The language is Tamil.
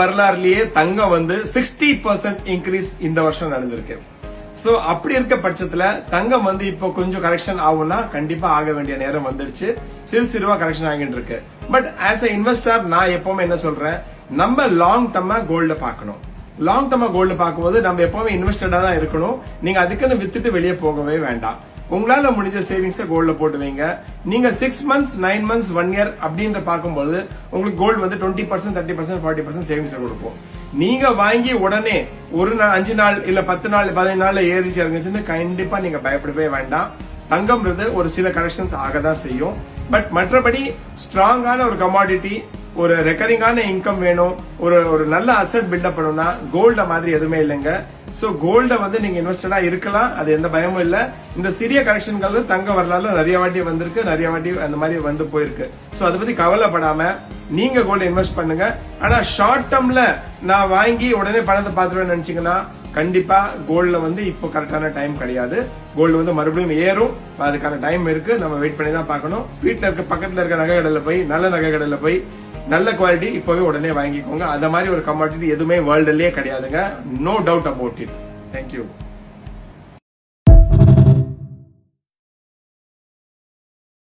வரலாறுலயே தங்கம் வந்து 60% இன்க்ரீஸ் இந்த வருஷம் நடந்திருக்கு. சோ அப்படி இருக்க பட்சத்துல தங்கம் வந்து இப்போ கொஞ்சம் கரெக்ஷன் ஆகும்னா கண்டிப்பா ஆக வேண்டிய நேரம் வந்துருச்சு. சிறுவா கரெக்ஷன் ஆகிட்டு இருக்கு. பட் ஆஸ் எ இன்வெஸ்டர் நான் எப்பவுமே என்ன சொல்றேன், நம்ம லாங் டர்மா கோல்ட பாக்கணும். லாங் டர்மா கோல்டு பார்க்கும்போது நம்ம எப்பவுமே இன்வெஸ்டடா தான் இருக்கணும். நீங்க அதுக்குன்னு வித்துட்டு வெளியே போகவே வேண்டாம். உங்களால முடிஞ்ச சேவிங்ஸ் கோல்ட்ல போட்டு வைங்க. நீங்க 6 months 9 months 1 year அப்படின்ற பார்க்கும்போது உங்களுக்கு கோல்டு வந்து 20% 30% 40% சேவிங்ஸ் கொடுக்கும். நீங்க வாங்கி உடனே ஒரு 5 நாள் இல்ல 10 நாள் 15 நாள்ல ஏறிச்சு இறங்குச்சுன்னு கண்டிப்பா நீங்க பயப்படவே வேண்டாம். தங்கம்ன்றது ஒரு சில கரெக்ஷன்ஸ் ஆகதான் செய்யும். பட் மற்றபடி ஸ்ட்ராங்கான ஒரு கமாடிட்டி, ஒரு ரெக்கரிங்கான இன்கம் வேணும், ஒரு நல்ல அசெட் பில்டப் பண்ணணும்னா கோல்ட மாதிரி எதுவுமே இல்லைங்க. சோ கோல்ட வந்து நீங்க இன்வெஸ்டடா இருக்கலாம், அது எந்த பயமும் இல்ல. இந்த சிறிய கரெக்ஷன்கள் தங்க வரலாறுல நிறைய வாட்டி வந்திருக்கு, நிறைய வாட்டி அந்த மாதிரி வந்து போயிருக்கு. சோ அதை பத்தி கவலைப்படாம நீங்க கோல்ட இன்வெஸ்ட் பண்ணுங்க. ஆனா ஷார்ட் டேர்ம்ல நான் வாங்கி உடனே பணத்தை பார்த்துருவேன் நினைச்சீங்கன்னா கண்டிப்பா கோல்ட்ல வந்து இப்போ கரெக்டான டைம் கிடையாது. கோல்டு வந்து மறுபடியும் ஏறும், அதுக்கான டைம் இருக்கு. நம்ம வெயிட் பண்ணி தான் பார்க்கணும். வீட்டுல இருக்க பக்கத்துல இருக்க நகை கடையில போய் நல்ல நகை கடையில போய் நல்ல குவாலிட்டி இப்பவே உடனே வாங்கிக்கோங்க. அந்த மாதிரி ஒரு கமாடிட்டி எதுவுமே வேர்ல்டுலயே கிடையாதுங்க. No doubt about it. Thank you.